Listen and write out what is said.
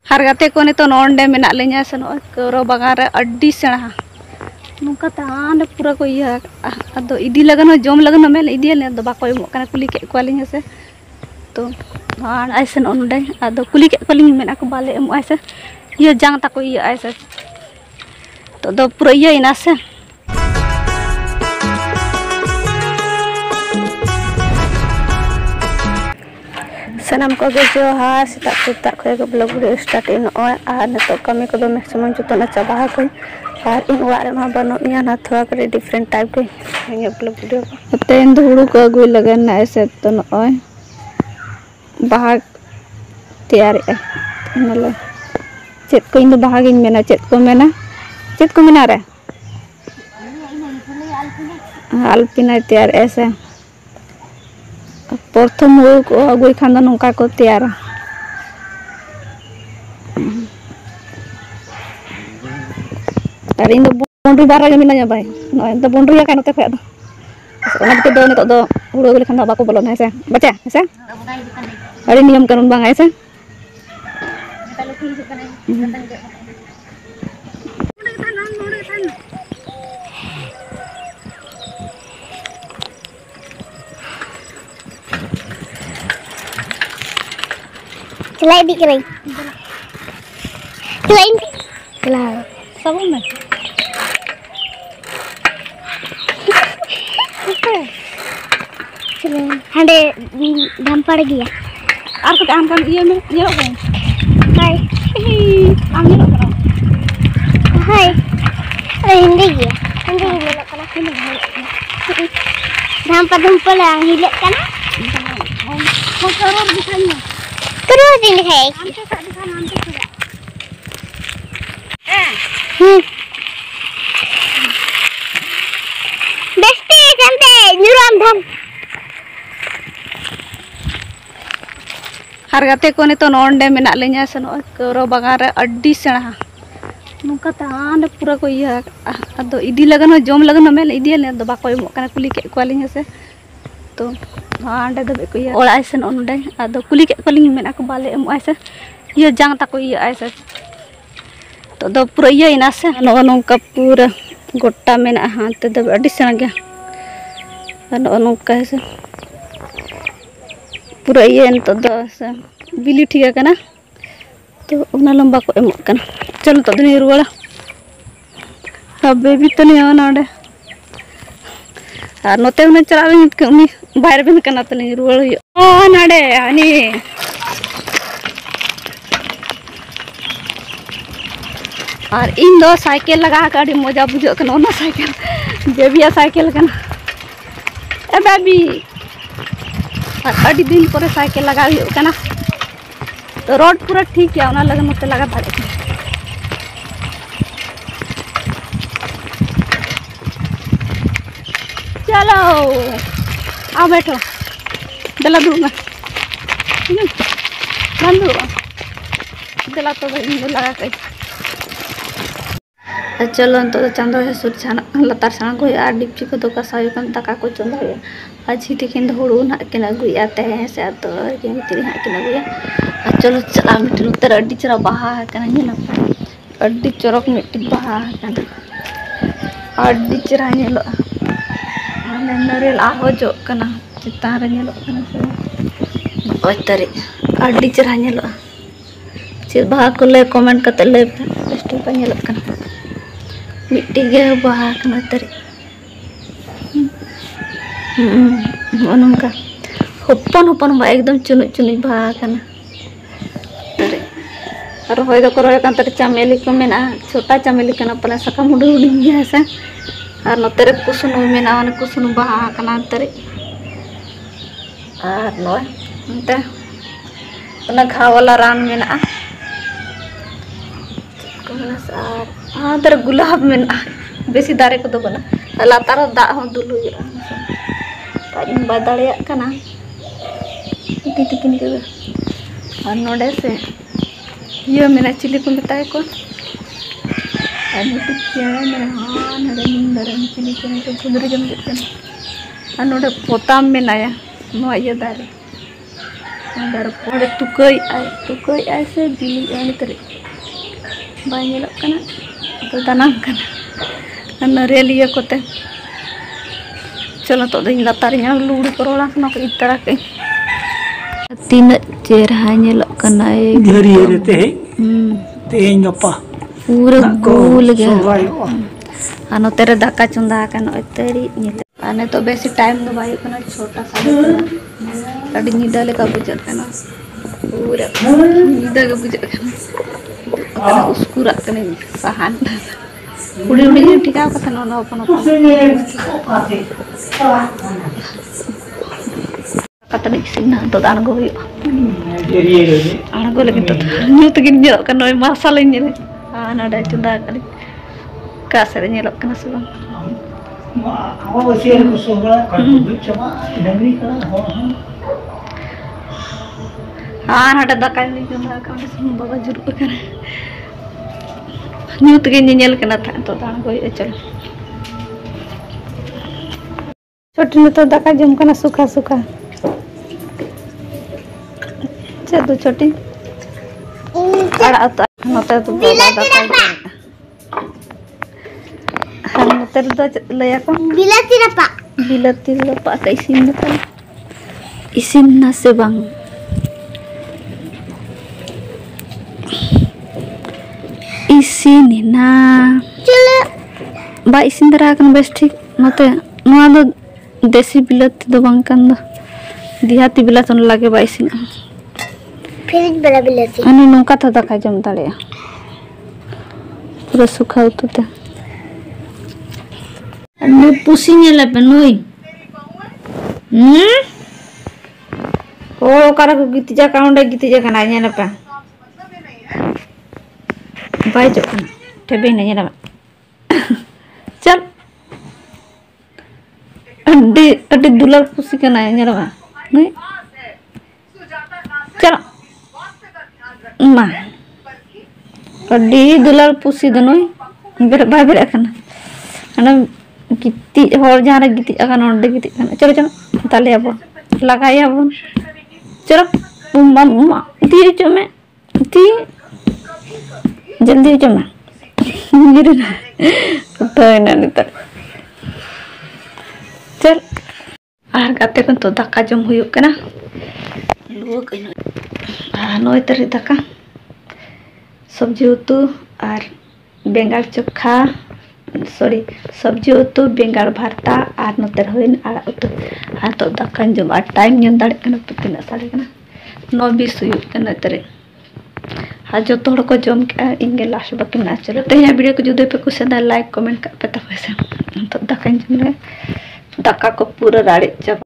हर गाते को नितो नोंडे मेना ले냐 से नो करो बागान रे अड्डी सेणा नुका तान पूरा को इया अदो इदी लगन जोम लगन मेल इदी ले दो बाको एमो कना कुली के क्वालिंग से तो हां ऐसे नोंडे अदो कुली के क्वालिंग मेना को बाले एमो ऐसे ये जांग ताको इया ऐसे तो दो पूरा इया इना से सनम को जोहार सेता खय ब्लॉग वीडियो स्टार्ट इन और नतो कमी को मैक्सिमम जो चाबा को और इन वारे मा बनो ना थोड़ा करे डिफरेंट टाइप के ये ब्लॉग वीडियो को तेन हुड़ू को अगुई लगन ना ऐसे तो नय बाहा तैयार है नले चेत को इन बाहा गिन मेना चेत को मेना रे अल्पिना तैयार ऐसे प्रथम हुड़ू को अगुई खान नौका को तैयार और इन बॉन्ड्री बारा के मिना भाई तो बॉन्ड्री का नते फेद ओना दो नितो दो हुड़ू अगुई खान बाको बोलो है से बच्चा है अरे नियम कानून बांग है से चलाई दिख रही चला सब में चलो हंडे धाम पड़ गया और कुछ आम का ये में ये हो गए हाय आम नहीं हो रहा हाय अरे हिंदी गया हिंदी में लगा धाम पर हिले कना हम करो दिखाइए करो दिन है बेस्टी संते न्यूरम धाम हर गाते को नितो नोंडे मेना ले냐 से नो करो बागान रे अड्डी सेणा नुका तान पूरा को इया अदो इदी लगन जोम लगन मेल इदी ले दो बाको एमो कना कुली के क्वालिंग से तो हां अंडे दो को इया ओला ऐसे नोंडे अदो कुली के क्वालिंग मेना को बाले एमो ऐसे ये जांग ताको इया ऐसे तो दो पूरा इया इना से नो नोंका पूरा गोटा मेना हां ते दो अड्डी सेणा गया नो नोंका ऐसे पूरा ये तो दो से बिली ठीक है तो उना लंबा को एमो कना चलो तो दिन रुवाला अब बेबी तो नहीं आना ओडे और नोते उन चला उनी बाहर बिन कना तो नहीं रुवाल ओ नाडे हनी और इन दो साइकिल लगा के अड़ी मजा बुझो कना ओना साइकिल बेबिया साइकिल कना ए बेबी अड़ी दिन पर साइकिल लगा कना तो रोड पूरा ठीक है उना लगन मत लगा दाड़े चलो आओ बैठो दला दूंगा बंदू दला तो लगा के चलो तो चांदो है सुर छाना लतार छाना को यार डिपची को तो कसाई कन तका को चंदा है आज ही तिकिन हुड़ू ना के लगु आते हैं से तो के मित्री हा के लगु चलो चला मिट्टी उतर अड्डी चरा बाहा कना नेला अड्डी चरक मिट्टी बाहा कना अड्डी चरा नेलो आने नरेल आहो जो कना चितान रे नेलो कना से ओतरे अड्डी चरा नेलो चिर बाहा को ले कमेंट कते ले बेस्टी पे नेलो कना मिट्टी के बाहा कना तरे का हपन हपन बा एकदम चुनु चुनु बाहा कना तरे और होय दो करो कन तरे चमेली को मेना छोटा चमेली कना पले सका मुडू उडी है से और नतरे कुसुनु मेना वन कुसुनु बाहा कना तरे और नो अंते ओना घाव वाला रान मेना कोना सार हां तरे गुलाब मेना बेसी दारे को दो बना लातार दा हो दुलु इन बदड़िया कना इति तिकिन के और नोडे से ये मेना चिली को बताए को और मिट्टी चेड़ा मेरा हां नरे निंदर चिली के तो कुदरी जम देते और नोडे पोताम में नया नो ये दारे Ada pada tukai ai se bili ani teri banyak kana atau tanam kana karena relia kote चलो तो दिन latarnya luri korola kena ke itara ke tina cerahnya lo kena dari teh teh ngapa pura gul ge ano tere daka chunda kan teri nyete ane to besi time no bayu kana छोटा सा adi nidale ka bujar kana pura nida ka bujar kana kana uskura kana sahan udah ठीक है कथा न अपन kata di sini tuh anak gue lagi tuh nyut gini kan noy masalahnya nih anak ada cunda kali kasarnya lo kena sebang anak ada dakan nih cunda kan semua bawa juru kan nyut gini nyel kena tuh anak gue चलो छोटी ने तो दाका जम कना सूखा सूखा चलो छोटी आड़ा तो नते तो बाबा दाका हम नते तो लया को बिलाती रपा इसिन नते इसिन ना से बांग इसिन ना चलो बा इसिन दरा कन बेस ठीक नते नोआ दो देसी बिलाती दो बांकन दो दिहाती बिलाती न लगे बाइसिन फ्रिज बड़ा बिलाती अने नौका था दाका जम दाड़े पूरा सूखा उतुते अने पुसी नेला पे नोई ओ कारा को गितिजा काउंडा गितिजा कना नेला पे बाय जो कना टेबे नेला चल अड्डी दुलार पुसी कना नेला नहीं चलो मा अड्डी दुलार पुसी दनोई बेरे बाय बेरे कना अना गिति होर जहां रे गिति अकन ओंडे गिति कना चलो चलो ताले अब लगाया अब चलो मम्मा दी चमे दी जल्दी चमे मेरे तो ना नितर चल आर गाते कन तो दाका जम हुयो कना लुआ कइनो नोय तरी दाका सब्जी उतु और बेंगाल चोखा सॉरी सब्जी उतु बेंगाल भरता और नोतर होइन आड़ा उतु आ तो दाका जम आ टाइम नियन दाड़े कना तिना साड़े कना 9:20 हुयो कना तरे आ जो तोड़ को जम के इंगे लास्ट बाकी ना चलो तो यहाँ वीडियो को जुदे पे कुछ लाइक कमेंट कर पे तो दाका जम दाका को पूरा राड़े जब